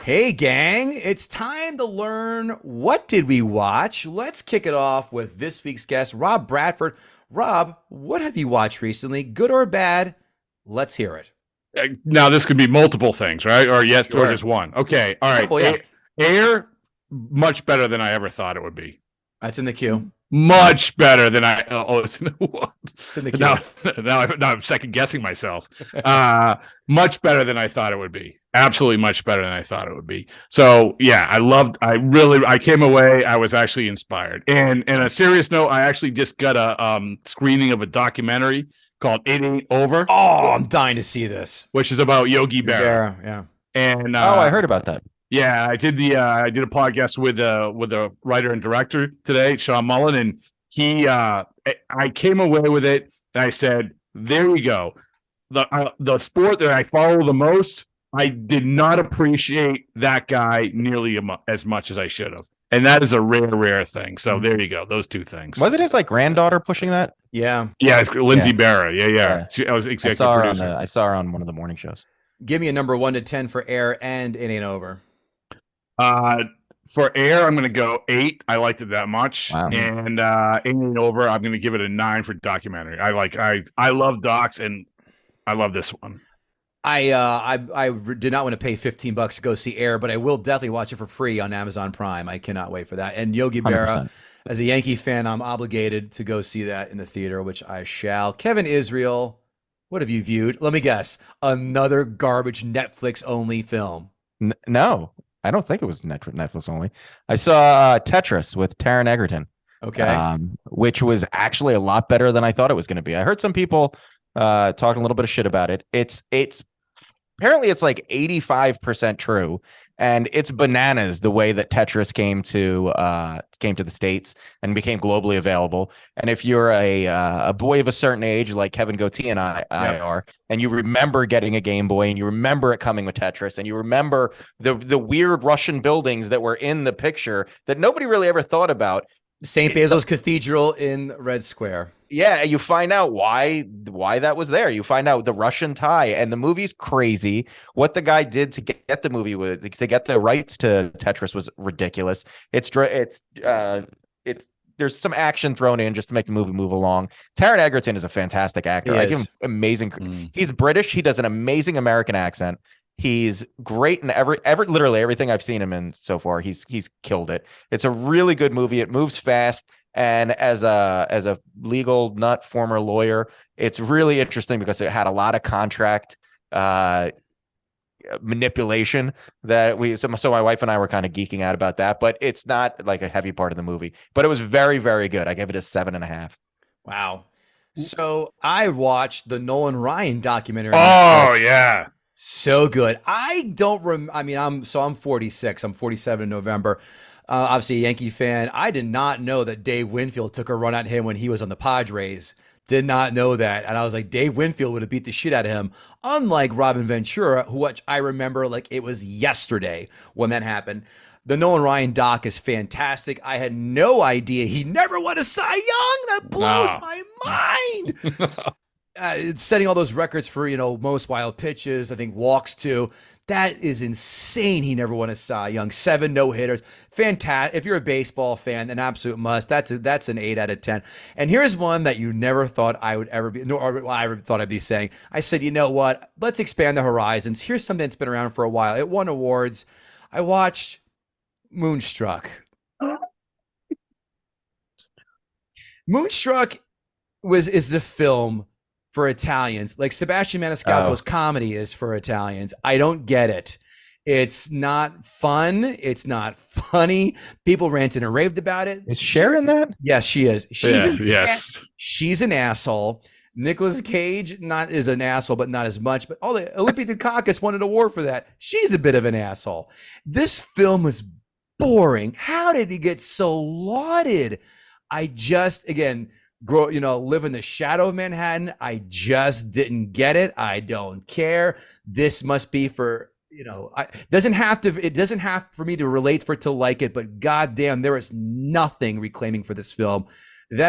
Hey gang, it's time to learn what did we watch. Let's kick it off with this week's guest, Rob Bradford. Rob, what have you watched recently, good or bad? Let's hear it. Now this could be multiple things, right? Or yes, or Sure. just one. Okay, all right. Couple, yeah. Air, much better than I ever thought it would be. That's in the queue. Much better than I. It's in the now, queue. now I'm second guessing myself. Much better than I thought it would be. Absolutely, much better than I thought it would be. So yeah, I loved. I came away. I was actually inspired. And a serious note, I actually just got a screening of a documentary called "It Ain't Over," Oh, I'm dying to see this. which is about Yogi Berra. Rivera, yeah. And Oh, I heard about that. yeah, I did a podcast with a writer and director today, Sean Mullen, and I came away with it, and I said, "There you go, the sport that I follow the most. I did not appreciate that guy nearly as much as I should have, and that is a rare thing. So there you go, those two things. Was it his granddaughter pushing that? Yeah. Yeah, it's Lindsay Yeah. Berra. Yeah. Yeah. I was I executive saw her producer. I saw her on one of the morning shows. Give me a number 1 to 10 for Air and It Ain't Over. Uh, for Air, I'm going to go 8. I liked it that much. Wow. And Ain't Over, I'm going to give it a 9 for documentary. I love docs, and I love this one. I did not want to pay $15 to go see Air, but I will definitely watch it for free on Amazon Prime. I cannot wait for that. And Yogi Berra, 100%. as a Yankee fan, I'm obligated to go see that in the theater, which I shall. Kevin Israel, what have you viewed? Let me guess. Another garbage Netflix only film. No, I don't think it was Netflix only. I saw Tetris with Taron Egerton, Okay. which was actually a lot better than I thought it was going to be. I heard some people talking a little bit of shit about it. It's apparently it's like 85% true, and it's bananas the way that Tetris came to the States and became globally available. And if you're a boy of a certain age like Kevin Gootee and I Yep. are, and you remember getting a Game Boy, and you remember it coming with Tetris, and you remember the weird Russian buildings that were in the picture that nobody really ever thought about. St. Basil's Cathedral in Red Square. Yeah, you find out why that was there. You find out the Russian tie, and the movie's crazy. What the guy did to get the movie to get the rights to Tetris was ridiculous. It's there's some action thrown in just to make the movie move along. Taron Egerton is a fantastic actor. He I give him is. amazing. Mm. He's British. He does an amazing American accent. He's great in literally everything I've seen him in so far. He's killed it. It's a really good movie. It moves fast. And as a legal nut, former lawyer, it's really interesting because it had a lot of contract manipulation that so my wife and I were kind of geeking out about that, but it's not like a heavy part of the movie. But it was very, very good. I gave it a 7.5. Wow. So I watched the Nolan Ryan documentary on Oh Netflix. yeah. So good. I don't I mean, I'm 46. I'm 47 in November. Obviously a Yankee fan. I did not know that Dave Winfield took a run at him when he was on the Padres. Did not know that. And I was like, Dave Winfield would have beat the shit out of him. Unlike Robin Ventura, which I remember like it was yesterday when that happened. The Nolan Ryan doc is fantastic. I had no idea he never won a Cy Young. That blows No. my mind. It's setting all those records for most wild pitches. I think walks too. That is insane. He never won a Cy Young. 7 no hitters. Fantastic. If you're a baseball fan, an absolute must. That's an 8 out of 10. And here's one that you never thought I would ever be. Nor I ever thought I'd be saying. I said, you know what? Let's expand the horizons. Here's something that's been around for a while. It won awards. I watched Moonstruck. Moonstruck is the film for Italians, like Sebastian Maniscalco's comedy is for Italians. I don't get it. It's not fun. It's not funny. People ranted and raved about it. Is Cher in that? Yes, she is. Yes. She's an asshole. Nicholas Cage is an asshole, but not as much. But Olympia Dukakis won an award for that. She's a bit of an asshole. This film is boring. How did he get so lauded? I just live in the shadow of Manhattan. I just didn't get it. I don't care. This must be for it doesn't have for me to relate for it to like it, but goddamn, there is nothing reclaiming for this film. And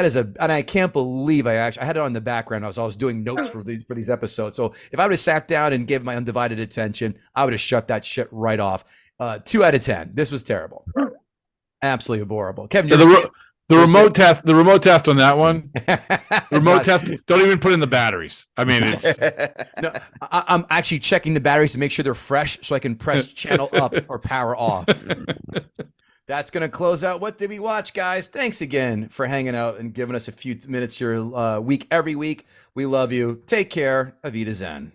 I can't believe I had it on the background. I was doing notes for these episodes. So if I would have sat down and gave my undivided attention, I would have shut that shit right off. 2 out of 10. This was terrible. Absolutely horrible. Kevin, you The, ever ro- see the You ever see remote test. The remote test on that one. it? The remote test. Don't even put in the batteries. I mean, it's No, I'm actually checking the batteries to make sure they're fresh so I can press channel up or power off. That's going to close out What Did We Watch, guys? Thanks again for hanging out and giving us a few minutes your week every week. We love you. Take care. Avita Zen.